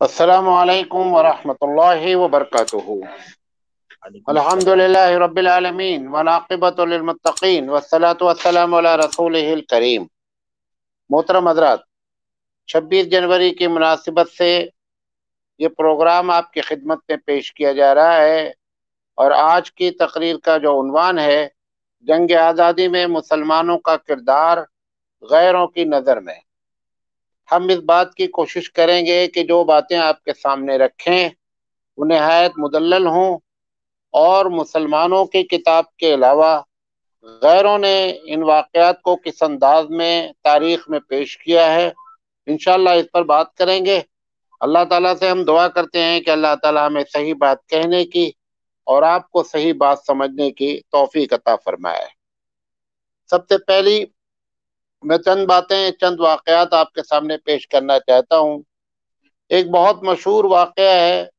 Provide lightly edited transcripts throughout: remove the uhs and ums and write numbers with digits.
अस्सलामु अलैकुम वरहमतुल्लाहि वबरकातुहू। वालेकुम सलाम। अल्हम्दुलिल्लाहि रब्बिल आलमीन वल आक़िबतु लिल मुत्तक़ीन वस्सलातु वस्सलामु अला रसूलिहिल करीम। मोहतरम हज़रात, 26 जनवरी की मुनासिबत से ये प्रोग्राम आपकी खिदमत में पेश किया जा रहा है और आज की तकरीर का जो उन्वान है, जंग आज़ादी में मुसलमानों का किरदार गैरों की नज़र में। हम इस बात की कोशिश करेंगे कि जो बातें आपके सामने रखें वो नहायत मुदल्लल हों और मुसलमानों की किताब के अलावा गैरों ने इन वाक़यात को किस अंदाज में तारीख में पेश किया है, इंशाअल्लाह इस पर बात करेंगे। अल्लाह ताला से हम दुआ करते हैं कि अल्लाह ताला हमें सही बात कहने की और आपको सही बात समझने की तौफीक अता फरमाए। सबसे पहली मैं चंद वाक़यात आपके सामने पेश करना चाहता हूँ। एक बहुत मशहूर वाक़या है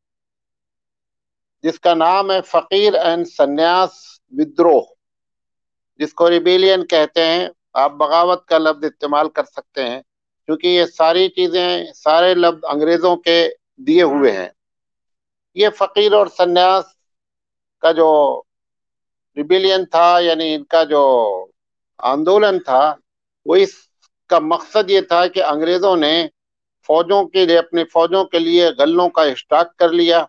जिसका नाम है फ़कीर एंड सन्यास विद्रोह, जिसको रिबेलियन कहते हैं। आप बगावत का लफ्ज इस्तेमाल कर सकते हैं क्योंकि ये सारी चीजें, सारे लफ्ज अंग्रेजों के दिए हुए हैं। ये फकीर और सन्यास का जो रिबेलियन था, यानी इनका जो आंदोलन था, वो इसका मकसद ये था कि अंग्रेजों ने फौजों के लिए, अपनी फौजों के लिए गल्लों का स्टॉक कर लिया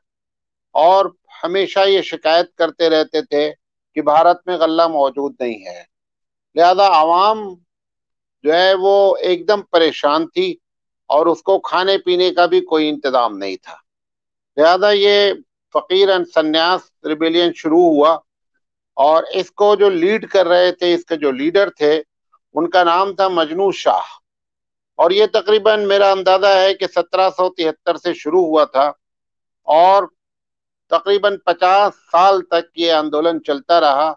और हमेशा ये शिकायत करते रहते थे कि भारत में गल्ला मौजूद नहीं है। लिहाजा आवाम जो है वो एकदम परेशान थी और उसको खाने पीने का भी कोई इंतजाम नहीं था। लिहाजा ये फकीर एंड सन्यास रिबेलियन शुरू हुआ और इसको जो लीड कर रहे थे, इसके जो लीडर थे, उनका नाम था मजनू शाह। और ये तकरीबन मेरा अंदाजा है कि 1773 से शुरू हुआ था और तकरीबन 50 साल तक ये आंदोलन चलता रहा।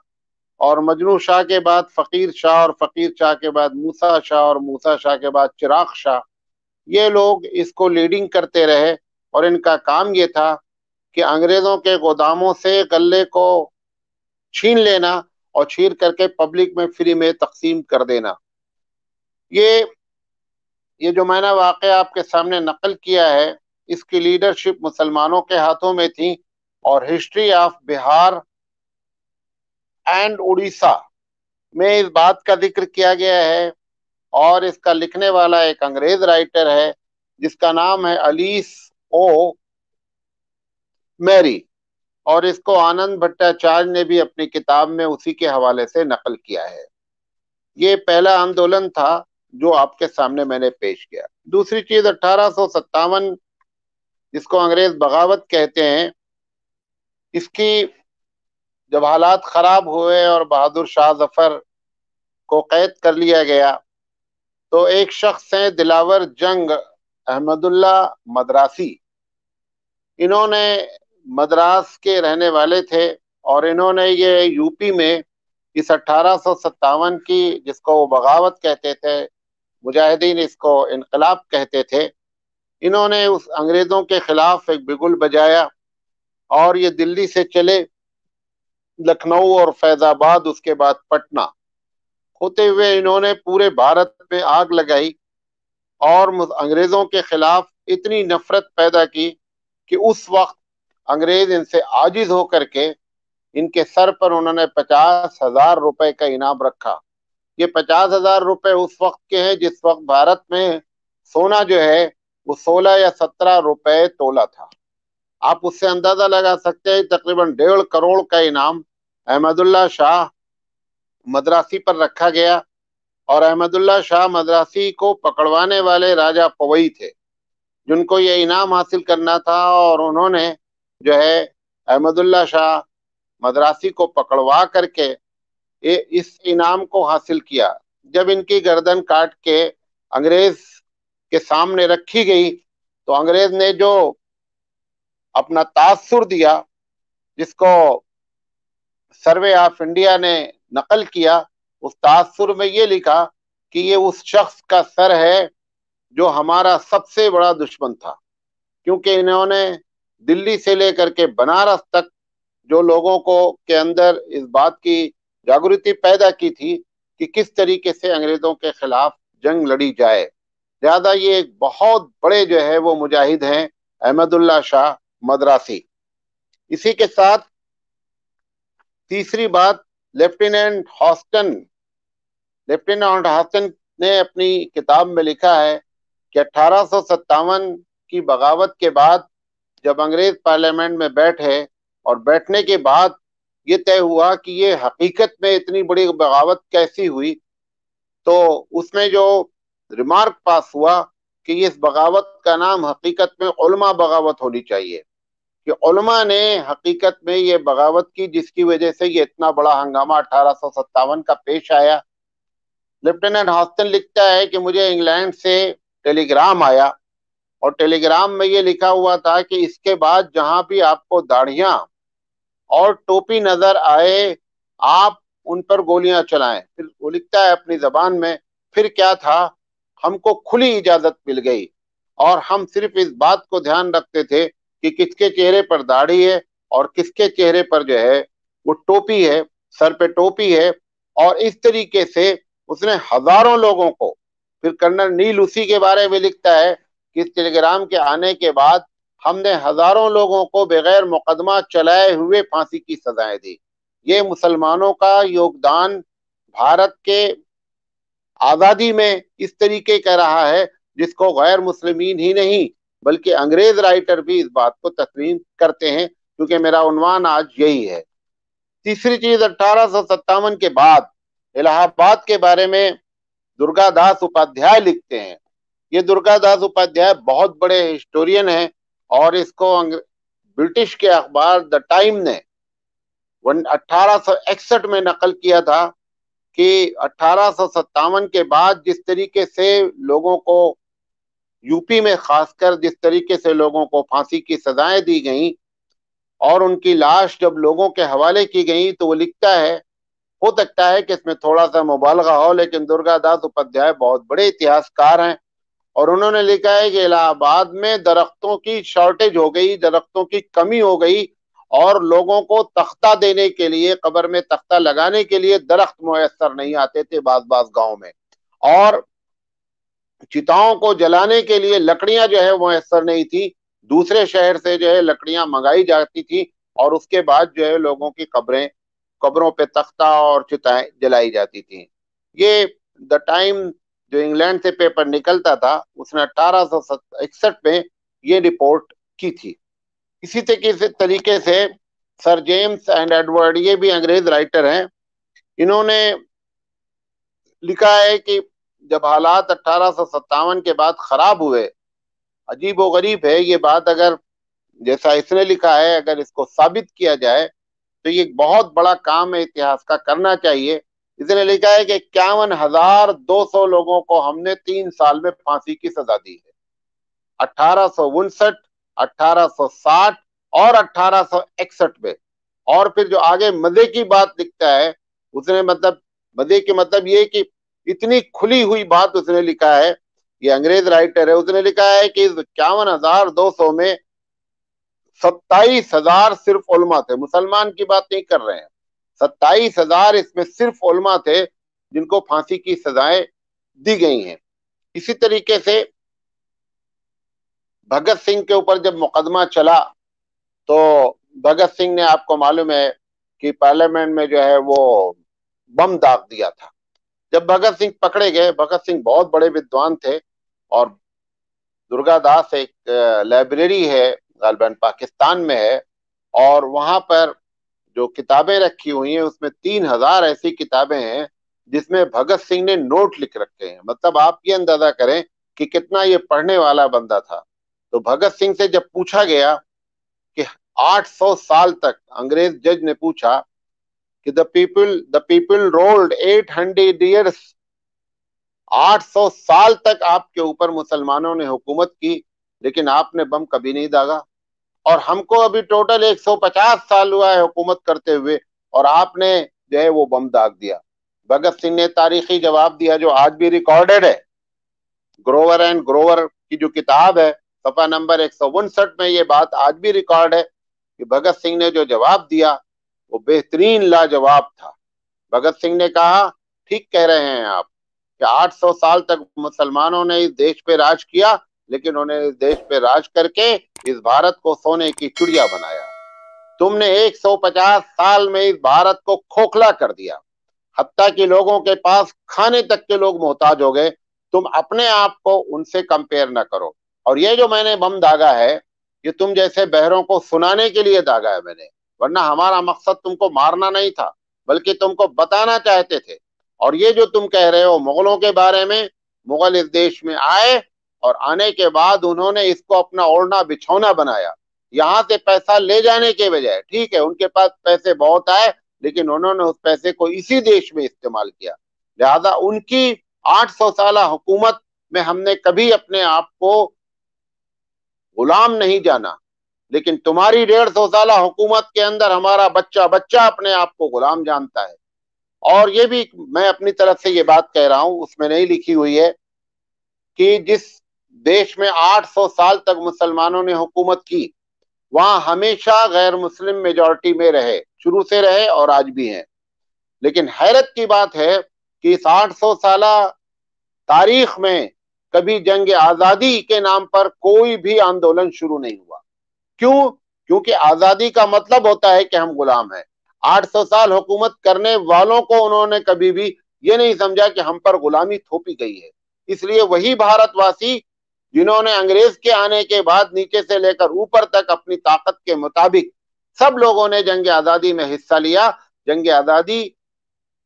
और मजनू शाह के बाद फकीर शाह और फकीर शाह के बाद मूसा शाह और मूसा शाह के बाद चिराग शाह, ये लोग इसको लीडिंग करते रहे। और इनका काम ये था कि अंग्रेजों के गोदामों से गल्ले को छीन लेना और छीन करके पब्लिक में फ्री में तकसीम कर देना। ये ये जो मैंने वाकया आपके सामने नकल किया है, इसकी लीडरशिप मुसलमानों के हाथों में थी। और history of Bihar and Orissa में इस बात का जिक्र किया गया है और इसका लिखने वाला एक अंग्रेज राइटर है जिसका नाम है अलीस ओ मैरी। और इसको आनंद भट्टाचार्य ने भी अपनी किताब में उसी के हवाले से नकल किया है। ये पहला आंदोलन था जो आपके सामने मैंने पेश किया। दूसरी चीज 1857, जिसको अंग्रेज बगावत कहते हैं, इसकी जब हालात खराब हुए और बहादुर शाह जफर को कैद कर लिया गया तो एक शख्स है दिलावर जंग अहमदुल्ला मद्रासी। इन्होंने मद्रास के रहने वाले थे और इन्होंने ये यूपी में इस 1857 की, जिसको वो बगावत कहते थे, मुजाहिदीन इसको इनकलाब कहते थे, इन्होंने उस अंग्रेजों के खिलाफ एक बिगुल बजाया और ये दिल्ली से चले लखनऊ और फैजाबाद, उसके बाद पटना होते हुए इन्होंने पूरे भारत में आग लगाई और अंग्रेजों के खिलाफ इतनी नफरत पैदा की कि उस वक्त अंग्रेज इनसे आजिज होकर के इनके सर पर उन्होंने 50,000 रुपए का इनाम रखा। ये 50,000 रुपए उस वक्त के हैं जिस वक्त भारत में सोना जो है वो 16 या 17 रुपए तोला था। आप उससे अंदाजा लगा सकते हैं तकरीबन 1.5 करोड़ का इनाम अहमदुल्ला शाह मद्रासी पर रखा गया। और अहमदुल्ला शाह मद्रासी को पकड़वाने वाले राजा पवई थे जिनको ये इनाम हासिल करना था और उन्होंने जो है अहमदुल्ला शाह मद्रासी को पकड़वा करके इस इनाम को हासिल किया। जब इनकी गर्दन काट के अंग्रेज के सामने रखी गई तो अंग्रेज ने जो अपना तासुर दिया, जिसको सर्वे ऑफ इंडिया ने नकल किया, उस तासुर में ये लिखा कि ये उस शख्स का सर है जो हमारा सबसे बड़ा दुश्मन था, क्योंकि इन्होंने दिल्ली से लेकर के बनारस तक जो लोगों को के अंदर इस बात की जागृति पैदा की थी कि किस तरीके से अंग्रेजों के खिलाफ जंग लड़ी जाए। ज्यादा ये एक बहुत बड़े जो है वो मुजाहिद हैं अहमदुल्ला शाह मद्रासी। इसी के साथ तीसरी बात, लेफ्टिनेंट हॉस्टन लेफ्टिनेंट हॉस्टन ने अपनी किताब में लिखा है कि 1857 की बगावत के बाद जब अंग्रेज पार्लियामेंट में बैठे और बैठने के बाद ये तय हुआ कि ये हकीकत में इतनी बड़ी बगावत कैसी हुई, तो उसमें जो रिमार्क पास हुआ कि इस बगावत का नाम हकीकत में उलमा बगावत होनी चाहिए, कि उलमा ने हकीकत में ये बगावत की जिसकी वजह से ये इतना बड़ा हंगामा 1857 का पेश आया। लेफ्टिनेंट हॉस्टन लिखता है कि मुझे इंग्लैंड से टेलीग्राम आया और टेलीग्राम में ये लिखा हुआ था कि इसके बाद जहां भी आपको दाढ़ियां और टोपी नजर आए आप उन पर गोलियां चलाएं। फिर वो लिखता है अपनी जबान में, फिर क्या था, हमको खुली इजाजत मिल गई और हम सिर्फ इस बात को ध्यान रखते थे कि किसके चेहरे पर दाढ़ी है और किसके चेहरे पर जो है वो टोपी है, सर पे टोपी है। और इस तरीके से उसने हजारों लोगों को, फिर कर्नल नील उसी के बारे में लिखता है कि इस टेलीग्राम के आने के बाद हमने हजारों लोगों को बगैर मुकदमा चलाए हुए फांसी की सजाएं दी। ये मुसलमानों का योगदान भारत के आजादी में इस तरीके का रहा है जिसको गैर मुस्लिमीन ही नहीं बल्कि अंग्रेज राइटर भी इस बात को तस्लीम करते हैं, क्योंकि मेरा उन्वान आज यही है। तीसरी चीज, 1857 के बाद इलाहाबाद के बारे में दुर्गादास उपाध्याय लिखते हैं। ये दुर्गादास उपाध्याय बहुत बड़े हिस्टोरियन हैं और इसको ब्रिटिश के अखबार द टाइम ने 1861 में नकल किया था कि 1857 के बाद जिस तरीके से लोगों को यूपी में खासकर जिस तरीके से लोगों को फांसी की सजाएं दी गई और उनकी लाश जब लोगों के हवाले की गई, तो वो लिखता है, हो सकता है कि इसमें थोड़ा सा मुबालगा हो, लेकिन दुर्गादास उपाध्याय बहुत बड़े इतिहासकार हैं और उन्होंने लिखा है कि इलाहाबाद में दरख्तों की शॉर्टेज हो गई, दरख्तों की कमी हो गई और लोगों को तख्ता देने के लिए, कब्र में तख्ता लगाने के लिए दरख्त मुयस्सर नहीं आते थे बाज बाज गांव में, और चिताओं को जलाने के लिए लकड़ियां जो है मुयस्सर नहीं थी, दूसरे शहर से जो है लकड़ियां मंगाई जाती थी और उसके बाद जो है लोगों की कब्रों पे तख्ता और चिताएं जलाई जाती थी। ये द टाइम जो इंग्लैंड से पेपर निकलता था उसने 1861 में ये रिपोर्ट की थी। इसी तरीके से सर जेम्स एंड एडवर्ड, ये भी अंग्रेज राइटर हैं, इन्होंने लिखा है कि जब हालात 1857 के बाद खराब हुए, अजीब व गरीब है ये बात, अगर जैसा इसने लिखा है अगर इसको साबित किया जाए तो ये बहुत बड़ा काम है, इतिहास का करना चाहिए। इसने लिखा है कि 51,200 लोगों को हमने 3 साल में फांसी की सजा दी है, 1859, 1860 और 1861 में। और फिर जो आगे मजे की बात लिखता है उसने, मतलब मजे के मतलब ये कि इतनी खुली हुई बात उसने लिखा है, ये अंग्रेज राइटर है, उसने लिखा है कि 51,200 में 27,000 सिर्फ उलमा थे, मुसलमान की बात नहीं कर रहे हैं, 27,000 इसमें सिर्फ उलमा थे जिनको फांसी की सजाएं दी गई हैं। इसी तरीके से भगत सिंह के ऊपर जब मुकदमा चला तो भगत सिंह ने, आपको मालूम है कि पार्लियामेंट में जो है वो बम दाग दिया था। जब भगत सिंह पकड़े गए, भगत सिंह बहुत बड़े विद्वान थे और दुर्गादास एक लाइब्रेरी है गालिबन पाकिस्तान में है और वहां पर जो किताबें रखी हुई हैं उसमें 3,000 ऐसी किताबें हैं जिसमें भगत सिंह ने नोट लिख रखे हैं। मतलब आप ये अंदाजा करें कि कितना ये पढ़ने वाला बंदा था। तो भगत सिंह से जब पूछा गया कि 800 साल तक, अंग्रेज जज ने पूछा कि द पीपल रोल्ड 800 ईयर्स, 800 साल तक आपके ऊपर मुसलमानों ने हुकूमत की लेकिन आपने बम कभी नहीं दागा, और हमको अभी टोटल 150 साल हुआ है हुकूमत करते हुए और आपने जो है वो बम दाग दिया। भगत सिंह ने तारीखी जवाब दिया जो आज भी रिकॉर्डेड है, ग्रोवर एंड ग्रोवर की जो किताब है, सफा नंबर 159 में ये बात आज भी रिकॉर्ड है कि भगत सिंह ने जो जवाब दिया वो बेहतरीन लाजवाब था। भगत सिंह ने कहा, ठीक कह रहे हैं आप कि 800 साल तक मुसलमानों ने इस देश पे राज किया, लेकिन उन्हें इस देश पे राज करके इस भारत को सोने की चिड़िया बनाया। तुमने 150 साल में इस भारत को खोखला कर दिया, हत्ता कि लोगों के पास खाने तक के लोग मोहताज हो गए। तुम अपने आप को उनसे कंपेयर न करो। और ये जो मैंने बम दागा है, ये तुम जैसे बहरों को सुनाने के लिए दागा है मैंने, वरना हमारा मकसद तुमको मारना नहीं था, बल्कि तुमको बताना चाहते थे। और ये जो तुम कह रहे हो मुगलों के बारे में, मुगल इस देश में आए और आने के बाद उन्होंने इसको अपना ओढ़ना बिछौना बनाया, यहाँ से पैसा ले जाने के बजाय। ठीक है, उनके पास पैसे बहुत आए, लेकिन उन्होंने उस पैसे को इसी देश में इस्तेमाल किया। लिहाजा उनकी 800 साल हुकूमत में हमने कभी अपने आप को गुलाम नहीं जाना, लेकिन तुम्हारी 150 साल हुकूमत के अंदर हमारा बच्चा बच्चा अपने आप को गुलाम जानता है। और ये भी मैं अपनी तरफ से ये बात कह रहा हूं, उसमें नहीं लिखी हुई है कि जिस देश में 800 साल तक मुसलमानों ने हुकूमत की, वहां हमेशा गैर मुस्लिम मेजॉरिटी में रहे, शुरू से रहे और आज भी हैं। लेकिन हैरत की बात है कि इस 800 साल तारीख में कभी जंग आजादी के नाम पर कोई भी आंदोलन शुरू नहीं हुआ। क्यों? क्योंकि आजादी का मतलब होता है कि हम गुलाम हैं। 800 साल हुकूमत करने वालों को उन्होंने कभी भी ये नहीं समझा कि हम पर गुलामी थोपी गई है। इसलिए वही भारतवासी जिन्होंने अंग्रेज के आने के बाद नीचे से लेकर ऊपर तक अपनी ताकत के मुताबिक सब लोगों ने जंग आजादी में हिस्सा लिया। जंग आजादी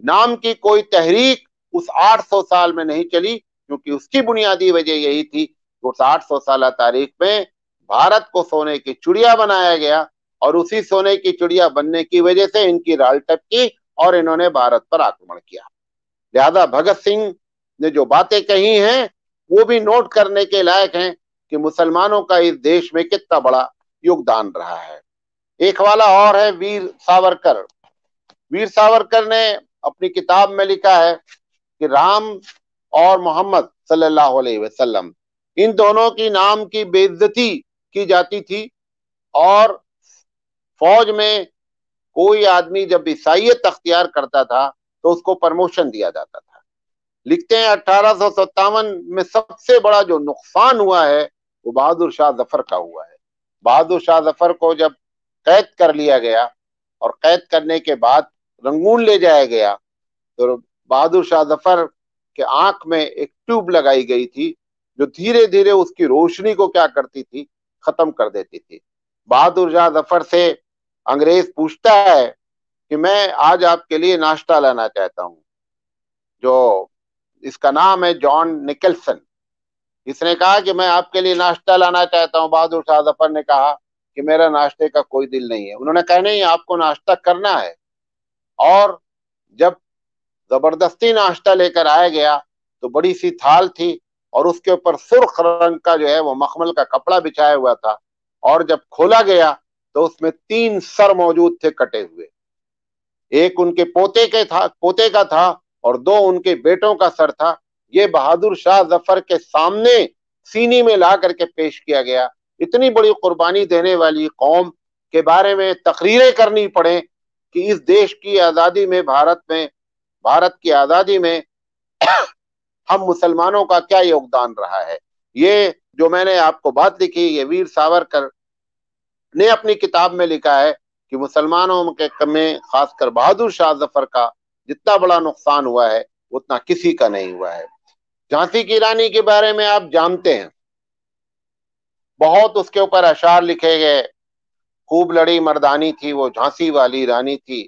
नाम की कोई तहरीक उस 800 साल में नहीं चली, क्योंकि उसकी बुनियादी वजह यही थी कि उस 800 साल तारीख में भारत को सोने की चिड़िया बनाया गया, और उसी सोने की चिड़िया बनने की वजह से इनकी राल टपकी और इन्होंने भारत पर आक्रमण किया। लिहाजा भगत सिंह ने जो बातें कही हैं वो भी नोट करने के लायक हैं कि मुसलमानों का इस देश में कितना बड़ा योगदान रहा है। एक वाला और है वीर सावरकर। वीर सावरकर ने अपनी किताब में लिखा है कि राम और मोहम्मद सल्लल्लाहु अलैहि वसल्लम, इन दोनों की नाम की बेइज्जती की जाती थी, और फौज में कोई आदमी जब ईसाइयत अख्तियार करता था तो उसको प्रमोशन दिया जाता था। लिखते हैं 1857 में सबसे बड़ा जो नुकसान हुआ है वो बहादुर शाह जफर का हुआ है। बहादुर शाह जफर को जब कैद कर लिया गया और कैद करने के बाद रंगून ले जाया गया, तो बहादुर शाह जफर के आंख में एक ट्यूब लगाई गई थी जो धीरे धीरे उसकी रोशनी को क्या करती थी, खत्म कर देती थी। बहादुर शाह जफर से अंग्रेज पूछता है कि मैं आज आपके लिए नाश्ता लाना चाहता हूं, जो इसका नाम है जॉन निकलसन। इसने कहा कि मैं आपके लिए नाश्ता लाना चाहता हूं। बहादुर शाह जफर ने कहा कि मेरा नाश्ते का कोई दिल नहीं है। उन्होंने कहा नहीं, आपको नाश्ता करना है। और जब जबरदस्ती नाश्ता लेकर आया गया तो बड़ी सी थाल थी और उसके ऊपर सुर्ख रंग का जो है वो मखमल का कपड़ा बिछाया हुआ था, और जब खोला गया तो उसमें 3 सर मौजूद थे कटे हुए। एक उनके पोते का था और 2 उनके बेटों का सर था। ये बहादुर शाह जफर के सामने सीनी में ला करके पेश किया गया। इतनी बड़ी कुर्बानी देने वाली कौम के बारे में तकरीरें करनी पड़े कि इस देश की आजादी में, भारत की आजादी में हम मुसलमानों का क्या योगदान रहा है। ये जो मैंने आपको बात लिखी, ये वीर सावरकर ने अपनी किताब में लिखा है कि मुसलमानों के में खासकर बहादुर शाह जफर का जितना बड़ा नुकसान हुआ है उतना किसी का नहीं हुआ है। झांसी की रानी के बारे में आप जानते हैं, बहुत उसके ऊपर अशार लिखे गए। खूब लड़ी मर्दानी थी वो झांसी वाली रानी थी,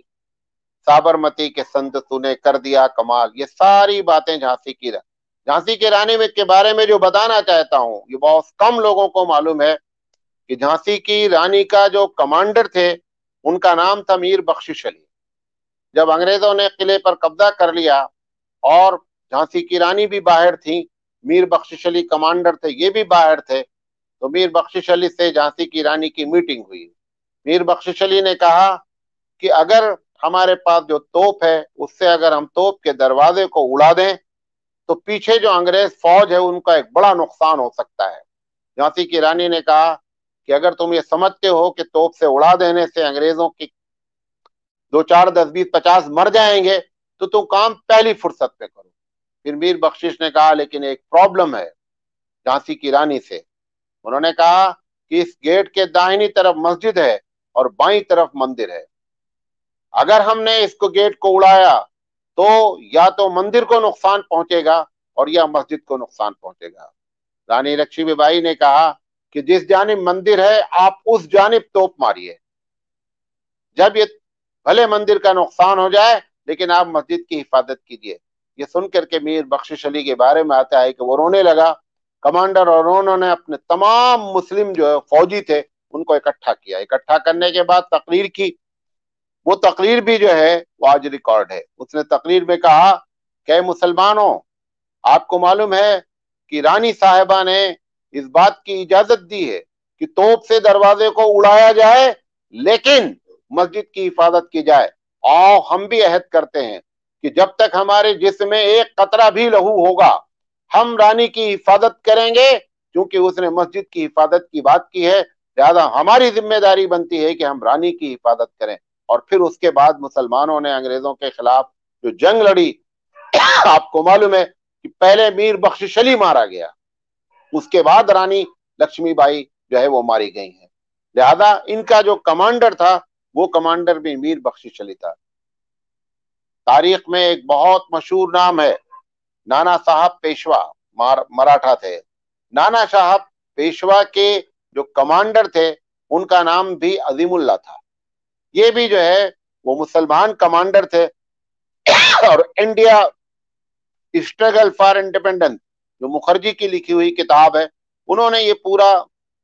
साबरमती के संत तूने कर दिया कमाल। ये सारी बातें झांसी की रानी में के बारे में जो बताना चाहता हूं, ये बहुत कम लोगों को मालूम है कि झांसी की रानी का जो कमांडर थे उनका नाम था मीर बख्शिश अली। जब अंग्रेजों ने किले पर कब्जा कर लिया और झांसी की रानी भी बाहर थी, मीर बख्शिश अली कमांडर थे, ये भी बाहर थे, तो मीर बख्शिश अली से झांसी की रानी की मीटिंग हुई। मीर बख्शिश अली ने कहा कि अगर हमारे पास जो तोप है उससे अगर हम तोप के दरवाजे को उड़ा दें तो पीछे जो अंग्रेज फौज है उनका एक बड़ा नुकसान हो सकता है। झांसी की रानी ने कहा कि अगर तुम ये समझते हो कि तोप से उड़ा देने से अंग्रेजों की 2 4 10 20 50 मर जाएंगे तो तुम काम पहली फुर्सत में करो। फिर मीर बख्शिश ने कहा लेकिन एक प्रॉब्लम है झांसी की रानी से। उन्होंने कहा कि इस गेट के दाहिनी तरफ मस्जिद है और बाईं तरफ मंदिर है। अगर हमने इसको गेट को उड़ाया तो या तो मंदिर को नुकसान पहुंचेगा और या मस्जिद को नुकसान पहुंचेगा। रानी लक्ष्मीबाई ने कहा कि जिस जानिब मंदिर है आप उस जानिब तोप मारिए, जब ये भले मंदिर का नुकसान हो जाए लेकिन आप मस्जिद की हिफाजत कीजिए। ये सुनकर के मीर बख्शिश अली के बारे में आता है कि वो रोने लगा। कमांडर और उन्होंने अपने तमाम मुस्लिम जो है फौजी थे उनको इकट्ठा किया। इकट्ठा करने के बाद तकरीर की। वो तकरीर भी जो है वो आज रिकॉर्ड है। उसने तकरीर में कहा कि मुसलमानों, आपको मालूम है कि रानी साहिबा ने इस बात की इजाजत दी है कि तोप से दरवाजे को उड़ाया जाए लेकिन मस्जिद की हिफाजत की जाए। और हम भी अहद करते हैं कि जब तक हमारे जिस्म में एक कतरा भी लहू होगा हम रानी की हिफाजत करेंगे, क्योंकि उसने मस्जिद की हिफाजत की बात की है। लिहाजा हमारी जिम्मेदारी बनती है कि हम रानी की हिफाजत करें। और फिर उसके बाद मुसलमानों ने अंग्रेजों के खिलाफ जो जंग लड़ी, आपको मालूम है कि पहले मीर बख्शिश अली मारा गया, उसके बाद रानी लक्ष्मीबाई जो है वो मारी गई है। लिहाजा इनका जो कमांडर था वो कमांडर भी मीर बख्शिश अली था। तारीख में एक बहुत मशहूर नाम है, नाना साहब पेशवा मराठा थे। नाना साहब पेशवा के जो कमांडर थे उनका नाम भी अजीमुल्ला था। ये भी जो है वो मुसलमान कमांडर थे। और इंडिया स्ट्रगल फॉर इंडिपेंडेंस जो मुखर्जी की लिखी हुई किताब है, उन्होंने ये पूरा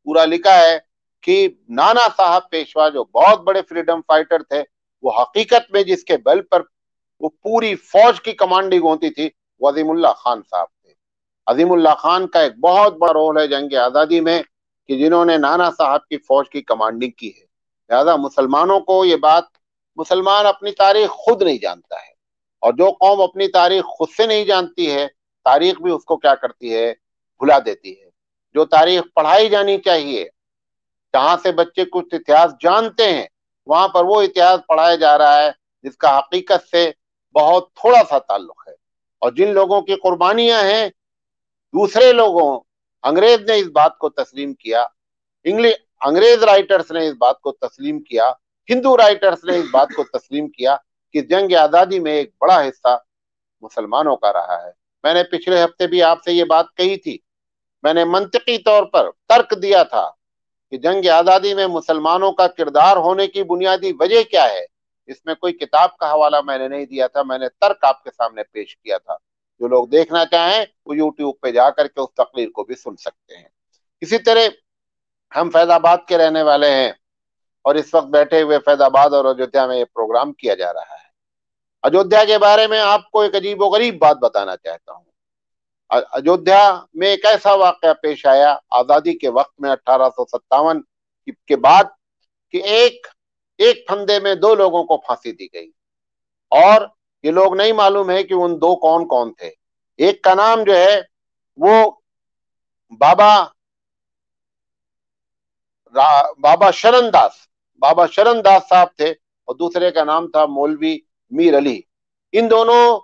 पूरा लिखा है कि नाना साहब पेशवा जो बहुत बड़े फ्रीडम फाइटर थे, वो हकीकत में जिसके बल पर वो पूरी फौज की कमांडिंग होती थी वो अजीमुल्ला खान साहब थे। अजीमुल्ला खान का एक बहुत बड़ा रोल है जंग आजादी में कि जिन्होंने नाना साहब की फौज की कमांडिंग की है। लिहाजा मुसलमानों को ये बात, मुसलमान अपनी तारीख खुद नहीं जानता है और जो कौम अपनी तारीख खुद से नहीं जानती है तारीख भी उसको क्या करती है, भुला देती है। जो तारीख पढ़ाई जानी चाहिए, जहां से बच्चे कुछ इतिहास जानते हैं, वहां पर वो इतिहास पढ़ाया जा रहा है जिसका हकीकत से बहुत थोड़ा सा ताल्लुक है। और जिन लोगों की कुर्बानियां हैं, दूसरे लोगों, अंग्रेज ने इस बात को तस्लीम किया, इंग्लिश अंग्रेज राइटर्स ने इस बात को तस्लीम किया, हिंदू राइटर्स ने इस बात को तस्लीम किया कि जंग आजादी में एक बड़ा हिस्सा मुसलमानों का रहा है। मैंने पिछले हफ्ते भी आपसे ये बात कही थी। मैंने मंतकी तौर पर तर्क दिया था कि जंग आजादी में मुसलमानों का किरदार होने की बुनियादी वजह क्या है। इसमें कोई किताब का हवाला मैंने नहीं दिया था, मैंने तर्क आपके सामने पेश किया था। जो लोग देखना चाहें वो यूट्यूब पे जाकर के उस तकरीर को भी सुन सकते हैं। इसी तरह हम फैजाबाद के रहने वाले हैं और इस वक्त बैठे हुए फैजाबाद और अयोध्या में ये प्रोग्राम किया जा रहा है। अयोध्या के बारे में आपको एक अजीबोगरीब बात बताना चाहता हूँ। अयोध्या में एक ऐसा वाकया पेश आया आजादी के वक्त में 1857 के बाद कि एक एक फंदे में दो लोगों को फांसी दी गई और ये लोग नहीं मालूम है कि उन दो कौन कौन थे। एक का नाम जो है वो बाबा बाबा शरण दास साहब थे और दूसरे का नाम था मौलवी मीर अली। इन दोनों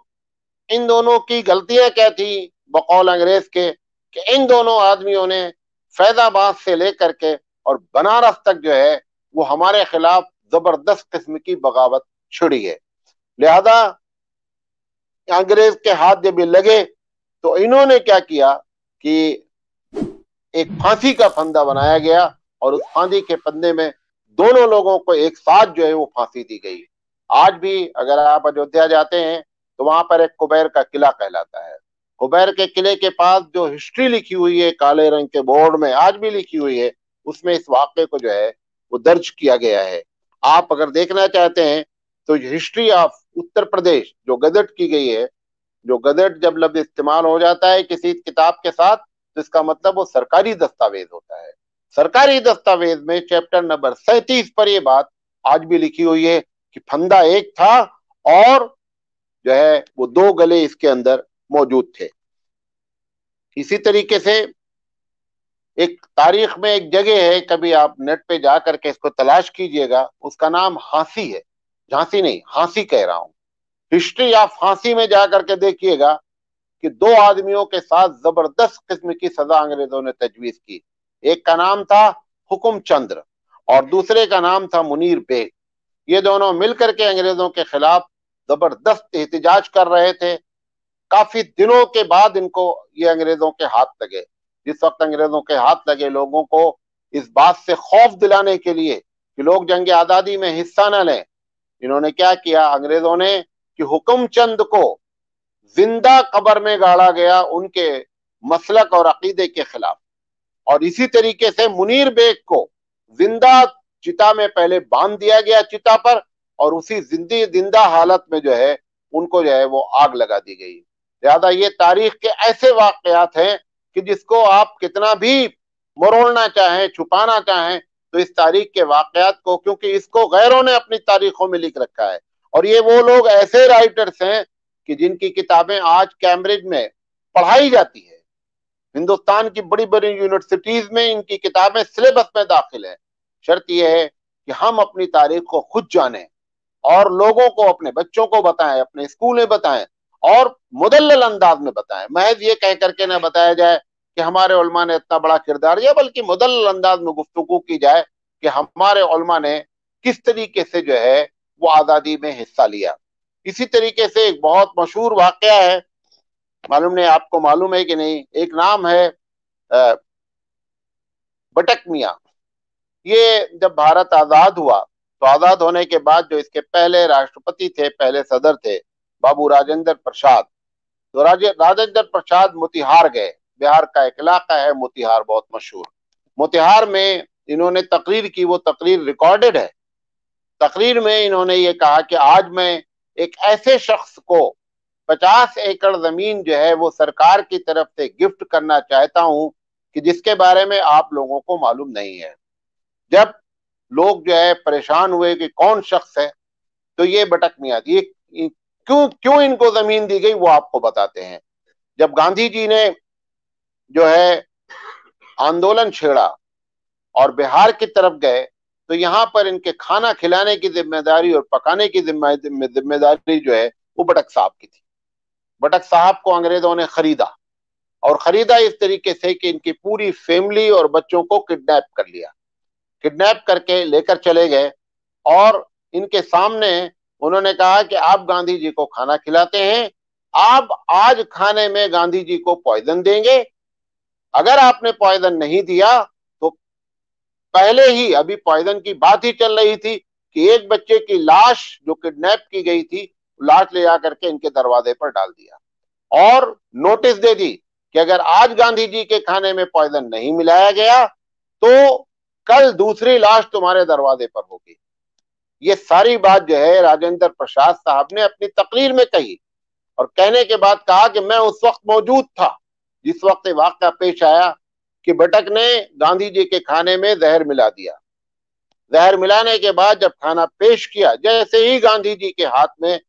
इन दोनों की गलतियां क्या थी बकौल अंग्रेज के कि इन दोनों आदमियों ने फैजाबाद से लेकर के और बनारस तक जो है वो हमारे खिलाफ जबरदस्त किस्म की बगावत छिड़ी है। लिहाजा अंग्रेज के हाथ जब ये लगे तो इन्होंने क्या किया कि एक फांसी का फंदा बनाया गया और उस फांसी के फंदे में दोनों लोगों को एक साथ जो है वो फांसी दी गई। आज भी अगर आप अयोध्या जाते हैं तो वहां पर एक कुबैर का किला कहलाता है। कुबैर के किले के पास जो हिस्ट्री लिखी हुई है काले रंग के बोर्ड में, आज भी लिखी हुई है, उसमें इस वाक्य को जो है वो दर्ज किया गया है। आप अगर देखना चाहते हैं तो हिस्ट्री ऑफ उत्तर प्रदेश जो गजट की गई है, जो गजट जब लफ्ज इस्तेमाल हो जाता है किसी किताब के साथ तो इसका मतलब वो सरकारी दस्तावेज होता है। सरकारी दस्तावेज में चैप्टर नंबर 37 पर यह बात आज भी लिखी हुई है कि फंदा एक था और जो है वो दो गले इसके अंदर मौजूद थे। इसी तरीके से एक तारीख में एक जगह है, कभी आप नेट पे जाकर के इसको तलाश कीजिएगा, उसका नाम हांसी है। झांसी नहीं, हांसी कह रहा हूं। हिस्ट्री ऑफ फांसी में जाकर के देखिएगा कि दो आदमियों के साथ जबरदस्त किस्म की सजा अंग्रेजों ने तजवीज की। एक का नाम था हुकुम चंद्र, और दूसरे का नाम था मुनीर बेग। ये दोनों मिलकर के अंग्रेजों के खिलाफ जबरदस्त एहतजाज कर रहे थे। काफी दिनों के बाद इनको ये अंग्रेजों के हाथ लगे। जिस वक्त अंग्रेजों के हाथ लगे, लोगों को इस बात से खौफ दिलाने के लिए कि लोग जंग आजादी में हिस्सा न लें, इन्होंने क्या किया, अंग्रेजों ने कि हुकुम चंद को जिंदा कब्र में गाड़ा गया उनके मसलक और अकीदे के खिलाफ, और इसी तरीके से मुनीर बेग को जिंदा चिता में पहले बांध दिया गया चिता पर, और उसी जिंदा हालत में जो है उनको जो है वो आग लगा दी गई। लिहाजा ये तारीख के ऐसे वाकयात हैं कि जिसको आप कितना भी मरोड़ना चाहें, छुपाना चाहें, तो इस तारीख के वाकयात को, क्योंकि इसको गैरों ने अपनी तारीखों में लिख रखा है, और ये वो लोग ऐसे राइटर्स हैं कि जिनकी किताबें आज कैम्ब्रिज में पढ़ाई जाती है। हिंदुस्तान की बड़ी बड़ी यूनिवर्सिटीज में इनकी किताबें सिलेबस में दाखिल है। शर्त यह है कि हम अपनी तारीख को खुद जानें और लोगों को, अपने बच्चों को बताएं, अपने स्कूल में बताएं, और मुदल्लल अंदाज में बताएं। महज ये कह करके ना बताया जाए कि हमारे उलमा ने इतना बड़ा किरदार दिया, बल्कि मुदल्लल अंदाज में गुफ्तगू की जाए कि हमारे उलमा ने किस तरीके से जो है वो आज़ादी में हिस्सा लिया। इसी तरीके से एक बहुत मशहूर वाकया है, मालूम नहीं आपको मालूम है कि नहीं, एक नाम है बटक मियां। ये जब भारत आजाद हुआ, तो आजाद होने के बाद जो इसके पहले राष्ट्रपति थे, पहले सदर थे, बाबू राजेंद्र प्रसाद। तो राजेंद्र प्रसाद मोतिहार गए। बिहार का एक इलाका है मोतिहार, बहुत मशहूर। मोतिहार में इन्होंने तकरीर की, वो तकरीर रिकॉर्डेड है। तकरीर में इन्होंने ये कहा कि आज मैं एक ऐसे शख्स को 50 एकड़ जमीन जो है वो सरकार की तरफ से गिफ्ट करना चाहता हूं कि जिसके बारे में आप लोगों को मालूम नहीं है। जब लोग जो है परेशान हुए कि कौन शख्स है, तो ये बटक मियां थी। क्यों क्यों इनको जमीन दी गई वो आपको बताते हैं। जब गांधी जी ने जो है आंदोलन छेड़ा और बिहार की तरफ गए, तो यहां पर इनके खाना खिलाने की जिम्मेदारी और पकाने की जिम्मेदारी जो है वो बटक साहब की थी। बटक साहब को अंग्रेजों ने खरीदा, और खरीदा इस तरीके से कि इनकी पूरी फैमिली और बच्चों को किडनैप कर लिया। किडनैप करके लेकर चले गए, और इनके सामने उन्होंने कहा कि आप गांधी जी को खाना खिलाते हैं, आप आज खाने में गांधी जी को पॉइजन देंगे। अगर आपने पॉइजन नहीं दिया तो, पहले ही अभी पॉइजन की बात ही चल रही थी कि एक बच्चे की लाश जो किडनैप की गई थी, लाश ले जाकर के इनके दरवाजे पर डाल दिया, और नोटिस दे दी कि अगर आज गांधी जी के खाने में पॉइजन नहीं मिलाया गया तो कल दूसरी लाश तुम्हारे दरवाजे पर होगी। ये सारी बात जो है राजेंद्र प्रसाद साहब ने अपनी तकरीर में कही, और कहने के बाद कहा कि मैं उस वक्त मौजूद था जिस वक्त वाकया पेश आया कि बटक ने गांधी जी के खाने में जहर मिला दिया। जहर मिलाने के बाद जब खाना पेश किया, जैसे ही गांधी जी के हाथ में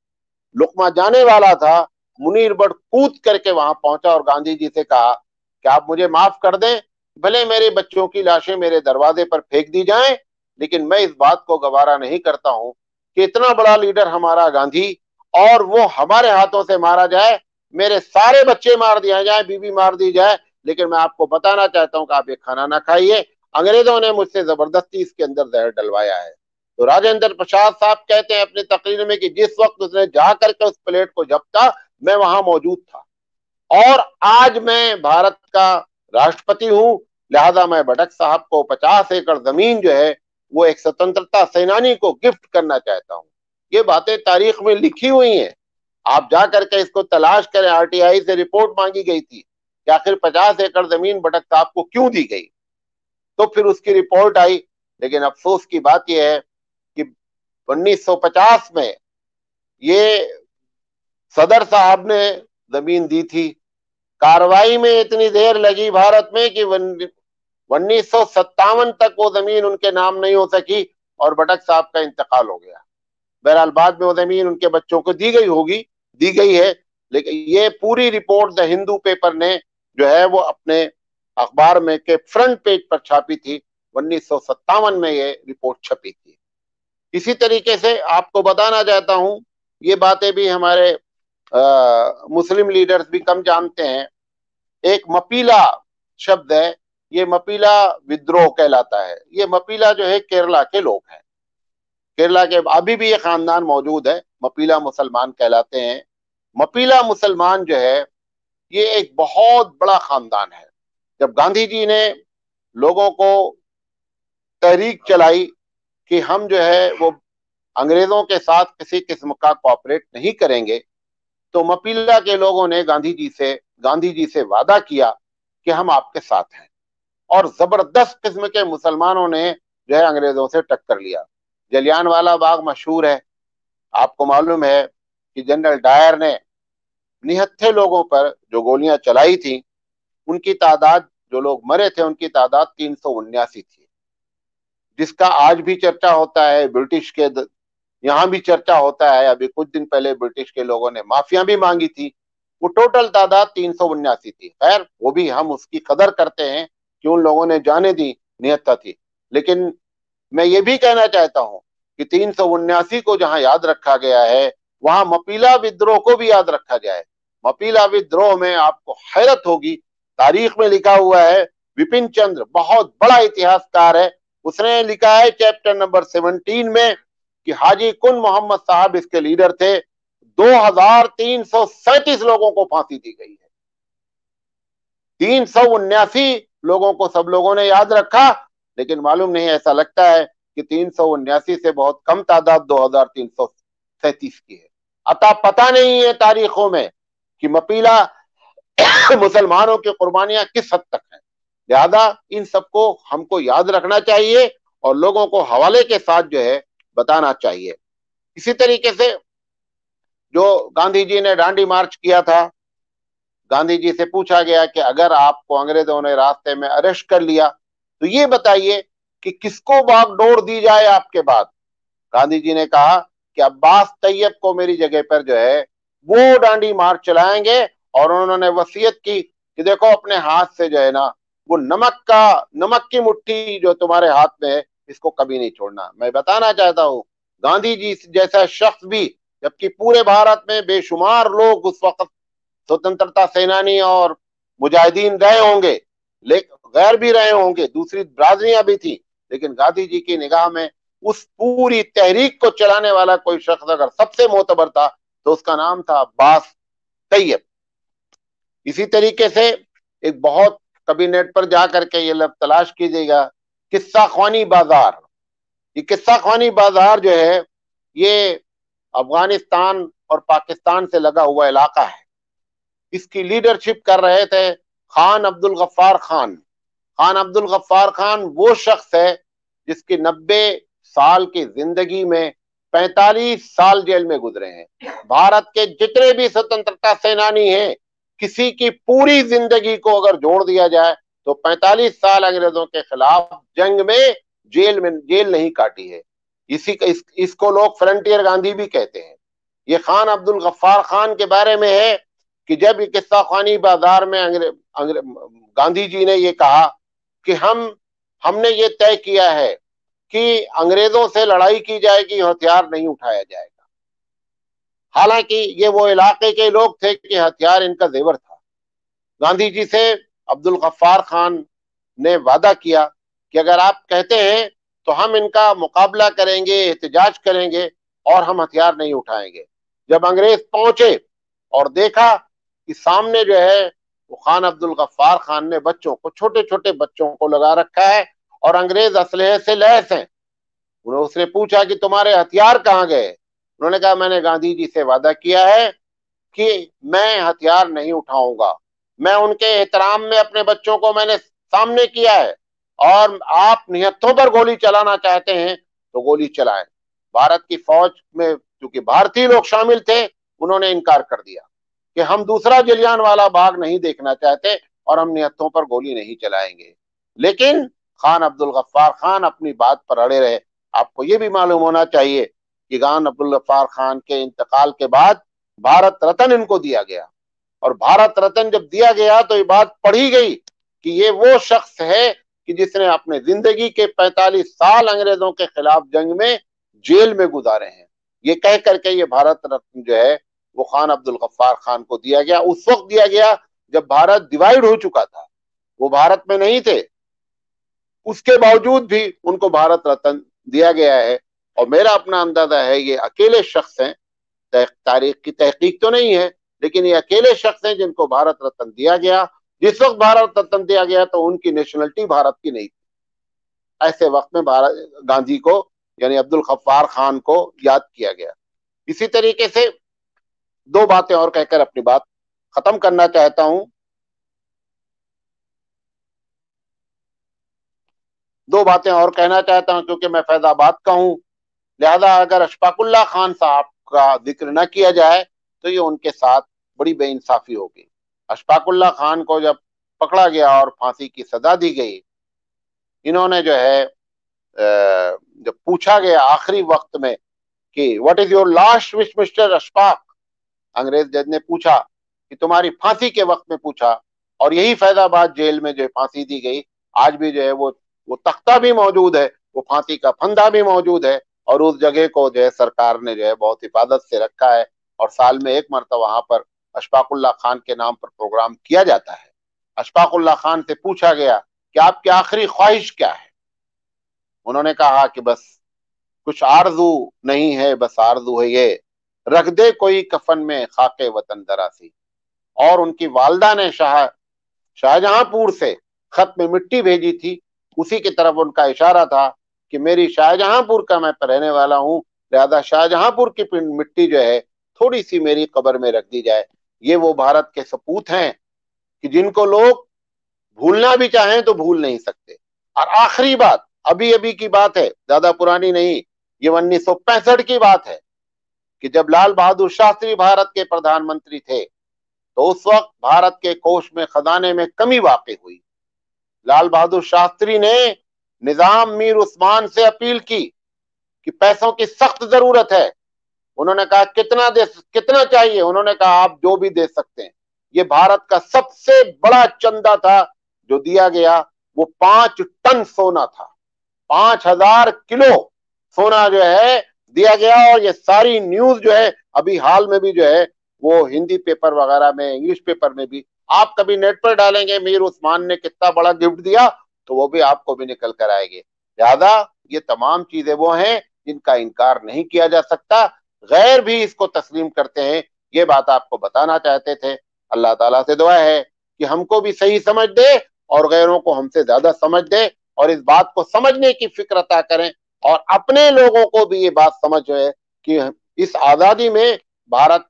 लुकमा जाने वाला था, मुनीर बट कूद करके वहां पहुंचा और गांधी जी से कहा कि आप मुझे माफ कर दें, भले मेरे बच्चों की लाशें मेरे दरवाजे पर फेंक दी जाएं, लेकिन मैं इस बात को गवारा नहीं करता हूं कि इतना बड़ा लीडर हमारा गांधी, और वो हमारे हाथों से मारा जाए, मेरे सारे बच्चे मार दिया जाए, बीवी मार दी जाए, लेकिन मैं आपको बताना चाहता हूं कि आप ये खाना ना खाइए, अंग्रेजों ने मुझसे जबरदस्ती इसके अंदर जहर डलवाया है। तो राजेंद्र प्रसाद साहब कहते हैं अपनी तकरीर में कि जिस वक्त उसने जा करके उस प्लेट को जपता, मैं वहां मौजूद था, और आज मैं भारत का राष्ट्रपति हूं, लिहाजा मैं बटक साहब को 50 एकड़ जमीन जो है वो एक स्वतंत्रता सेनानी को गिफ्ट करना चाहता हूं। ये बातें तारीख में लिखी हुई हैं, आप जा करके इसको तलाश करें। आरटीआई से रिपोर्ट मांगी गई थी कि आखिर 50 एकड़ जमीन बटक साहब को क्यों दी गई, तो फिर उसकी रिपोर्ट आई। लेकिन अफसोस की बात यह है कि 1950 में ये सदर साहब ने जमीन दी थी। कार्रवाई में इतनी देर लगी भारत में कि 1957 तक वो जमीन उनके नाम नहीं हो सकी, और बटक साहब का इंतकाल हो गया। बहरहाल बाद में वो जमीन उनके बच्चों को दी गई होगी, दी गई है, लेकिन ये पूरी रिपोर्ट द हिंदू पेपर ने जो है वो अपने अखबार में के फ्रंट पेज पर छापी थी। 1957 में ये रिपोर्ट छपी थी। इसी तरीके से आपको बताना चाहता हूं, ये बातें भी हमारे मुस्लिम लीडर्स भी कम जानते हैं। एक मपीला शब्द है, ये मपीला विद्रोह कहलाता है। ये मपीला जो है केरला के लोग हैं, केरला के अभी भी ये खानदान मौजूद है, मपीला मुसलमान कहलाते हैं। मपीला मुसलमान जो है ये एक बहुत बड़ा खानदान है। जब गांधी जी ने लोगों को तहरीक चलाई कि हम जो है वो अंग्रेजों के साथ किसी किस्म का कोऑपरेट नहीं करेंगे, तो मपीला के लोगों ने गांधी जी से वादा किया कि हम आपके साथ हैं, और जबरदस्त किस्म के मुसलमानों ने जो है अंग्रेजों से टक्कर लिया। जलियांवाला बाग मशहूर है, आपको मालूम है कि जनरल डायर ने निहत्थे लोगों पर जो गोलियां चलाई थी, उनकी तादाद, जो लोग मरे थे उनकी तादाद 379 थी, जिसका आज भी चर्चा होता है। ब्रिटिश के यहाँ भी चर्चा होता है। अभी कुछ दिन पहले ब्रिटिश के लोगों ने माफिया भी मांगी थी। वो टोटल तादाद 379 थी। खैर, वो भी हम उसकी कदर करते हैं कि उन लोगों ने जाने दी, निहत्था थी। लेकिन मैं ये भी कहना चाहता हूं कि 379 को जहां याद रखा गया है, वहां मपीला विद्रोह को भी याद रखा जाए। मपीला विद्रोह में आपको हैरत होगी, तारीख में लिखा हुआ है, विपिन चंद्र बहुत बड़ा इतिहासकार है, उसने लिखा है चैप्टर नंबर 17 में कि हाजी कुन मोहम्मद साहब इसके लीडर थे। 2337 लोगों को फांसी दी गई है। 379 लोगों को सब लोगों ने याद रखा, लेकिन मालूम नहीं, ऐसा लगता है कि 379 से बहुत कम तादाद 2337 की है। अतः पता नहीं है तारीखों में कि मपीला मुसलमानों की कुर्बानियां किस हद तक हैं। लिहाजा इन सबको हमको याद रखना चाहिए और लोगों को हवाले के साथ जो है बताना चाहिए। इसी तरीके से जो गांधी जी ने दांडी मार्च किया था, गांधी जी से पूछा गया कि अगर आपको अंग्रेजों ने रास्ते में अरेस्ट कर लिया तो ये बताइए कि किसको बागडोर दी जाए आपके बाद। गांधी जी ने कहा कि अब्बास तैयब को मेरी जगह पर जो है वो दांडी मार्च चलाएंगे, और उन्होंने वसीयत की कि देखो अपने हाथ से जो है ना वो नमक की मुट्ठी जो तुम्हारे हाथ में है, इसको कभी नहीं छोड़ना। मैं बताना चाहता हूँ, गांधी जी जैसा शख्स भी, जबकि पूरे भारत में बेशुमार लोग उस वक्त स्वतंत्रता सेनानी और मुजाहिदीन रहे होंगे, लेकिन गैर भी रहे होंगे, दूसरी बरादरियां भी थी, लेकिन गांधी जी की निगाह में उस पूरी तहरीक को चलाने वाला कोई शख्स अगर सबसे मोतबर था तो उसका नाम था अब्बास तैयब। इसी तरीके से एक बहुत, कभी नेट पर जा करके ये लब तलाश कीजिएगा, किस्सा ख्वानी बाजार। ये किस्सा ख्वानी बाजार जो है ये अफगानिस्तान और पाकिस्तान से लगा हुआ इलाका है। इसकी लीडरशिप कर रहे थे खान अब्दुल गफ्फार खान। खान अब्दुल गफ्फार खान वो शख्स है जिसकी 90 साल की जिंदगी में 45 साल जेल में गुजरे हैं। भारत के जितने भी स्वतंत्रता सेनानी हैं, किसी की पूरी जिंदगी को अगर जोड़ दिया जाए तो 45 साल अंग्रेजों के खिलाफ जंग में जेल नहीं काटी है। इसको लोग फ्रंटियर गांधी भी कहते हैं। ये खान अब्दुल गफ्फार खान के बारे में है कि जब किस्सा खानी बाजार में गांधी जी ने ये कहा कि हमने ये तय किया है कि अंग्रेजों से लड़ाई की जाएगी, हथियार नहीं उठाया जाएगा। हालांकि ये वो इलाके के लोग थे कि हथियार इनका जेवर था। गांधी जी से अब्दुल गफ्फार खान ने वादा किया कि अगर आप कहते हैं तो हम इनका मुकाबला करेंगे, एहतजाज करेंगे और हम हथियार नहीं उठाएंगे। जब अंग्रेज पहुंचे और देखा कि सामने जो है वो खान अब्दुल गफ्फार खान ने बच्चों को, छोटे छोटे बच्चों को लगा रखा है और अंग्रेज असलहे से लैस हैं। उसने पूछा कि तुम्हारे हथियार कहाँ गए? उन्होंने कहा मैंने गांधी जी से वादा किया है कि मैं हथियार नहीं उठाऊंगा। मैं उनके एहतराम में अपने बच्चों को मैंने सामने किया है, और आप निहत्थों पर गोली चलाना चाहते हैं तो गोली चलाएं। भारत की फौज में क्योंकि भारतीय लोग शामिल थे, उन्होंने इनकार कर दिया कि हम दूसरा जलियांवाला बाग नहीं देखना चाहते और हम निहत्थों पर गोली नहीं चलाएंगे। लेकिन खान अब्दुल गफ्फार खान अपनी बात पर अड़े रहे। आपको ये भी मालूम होना चाहिए कि खान अब्दुल गफ्फार खान के इंतकाल के बाद भारत रत्न इनको दिया गया, और भारत रत्न जब दिया गया तो ये बात पढ़ी गई कि ये वो शख्स है कि जिसने अपने जिंदगी के 45 साल अंग्रेजों के खिलाफ जंग में जेल में गुजारे हैं। ये कह करके ये भारत रत्न जो है वो खान अब्दुल गफ्फार खान को दिया गया। उस वक्त दिया गया जब भारत डिवाइड हो चुका था, वो भारत में नहीं थे। उसके बावजूद भी उनको भारत रत्न दिया गया है। और मेरा अपना अंदाजा है ये अकेले शख्स हैं, तारीख की तहकीक तो नहीं है, लेकिन ये अकेले शख्स हैं जिनको भारत रत्न दिया गया। जिस वक्त भारत रत्न दिया गया तो उनकी नेशनलिटी भारत की नहीं थी। ऐसे वक्त में भारत गांधी को यानी अब्दुल गफ्फार खान को याद किया गया। इसी तरीके से दो बातें और कहकर अपनी बात खत्म करना चाहता हूं। दो बातें और कहना चाहता हूं क्योंकि मैं फैजाबाद का हूं, लिहाजा अगर अशफाकुल्ला खान साहब का जिक्र न किया जाए तो ये उनके साथ बड़ी बेइंसाफी होगी। अशफाकुल्ला खान को जब पकड़ा गया और फांसी की सजा दी गई, इन्होंने जो है जब पूछा गया आखिरी वक्त में कि what is your last wish mister Ashfaq, अंग्रेज जज ने पूछा कि तुम्हारी फांसी के वक्त में पूछा, और यही फैजाबाद जेल में जो है फांसी दी गई। आज भी जो है वो तख्ता भी मौजूद है, वो फांसी का फंदा भी मौजूद है, और उस जगह को जो है सरकार ने जो है बहुत हिफाजत से रखा है। और साल में एक मरतबा वहां पर अशफाकुल्ला खान के नाम पर प्रोग्राम किया जाता है। अशफाकुल्ला खान से पूछा गया कि आपकी आखिरी ख्वाहिश क्या है, उन्होंने कहा कि बस कुछ आरजू नहीं है, बस आरजू है ये, रख दे कोई कफन में खाके वतन दरासी। और उनकी वालदा ने शाहजहांपुर से खत में मिट्टी भेजी थी, उसी की तरफ उनका इशारा था कि मेरी शाहजहांपुर का मैं रहने वाला हूं, लिहाजा शाहजहांपुर की मिट्टी जो है थोड़ी सी मेरी कब्र में रख दी जाए। ये वो भारत के सपूत हैं कि जिनको लोग भूलना भी चाहें तो भूल नहीं सकते। और आखिरी बात, अभी अभी की बात है, ज्यादा पुरानी नहीं, ये 1965 की बात है कि जब लाल बहादुर शास्त्री भारत के प्रधानमंत्री थे तो उस वक्त भारत के कोष में खजाने में कमी वाक़ई हुई। लाल बहादुर शास्त्री ने निजाम मीर उस्मान से अपील की कि पैसों की सख्त जरूरत है। उन्होंने कहा कितना चाहिए, उन्होंने कहा आप जो भी दे सकते हैं। ये भारत का सबसे बड़ा चंदा था जो दिया गया, वो 5 टन सोना था, 5,000 किलो सोना जो है दिया गया। और ये सारी न्यूज जो है अभी हाल में भी जो है वो हिंदी पेपर वगैरह में, इंग्लिश पेपर में भी आप कभी नेट पर डालेंगे मीर उस्मान ने कितना बड़ा गिफ्ट दिया तो वो भी आपको भी निकल कर आएंगे। लिहाजा ये तमाम चीजें वो हैं जिनका इनकार नहीं किया जा सकता, गैर भी इसको तस्लीम करते हैं। ये बात आपको बताना चाहते थे। अल्लाह ताला से दुआ है कि हमको भी सही समझ दे और गैरों को हमसे ज्यादा समझ दे, और इस बात को समझने की फिक्र अता करें, और अपने लोगों को भी ये बात समझ है कि इस आजादी में, भारत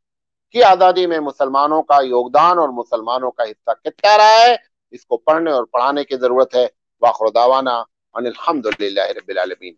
की आजादी में मुसलमानों का योगदान और मुसलमानों का हिस्सा कितना रहा है, इसको पढ़ने और पढ़ाने की जरूरत है। वाखिर दावाना अनिल हम्दुलिल्लाहि रब्बिल आलमीन।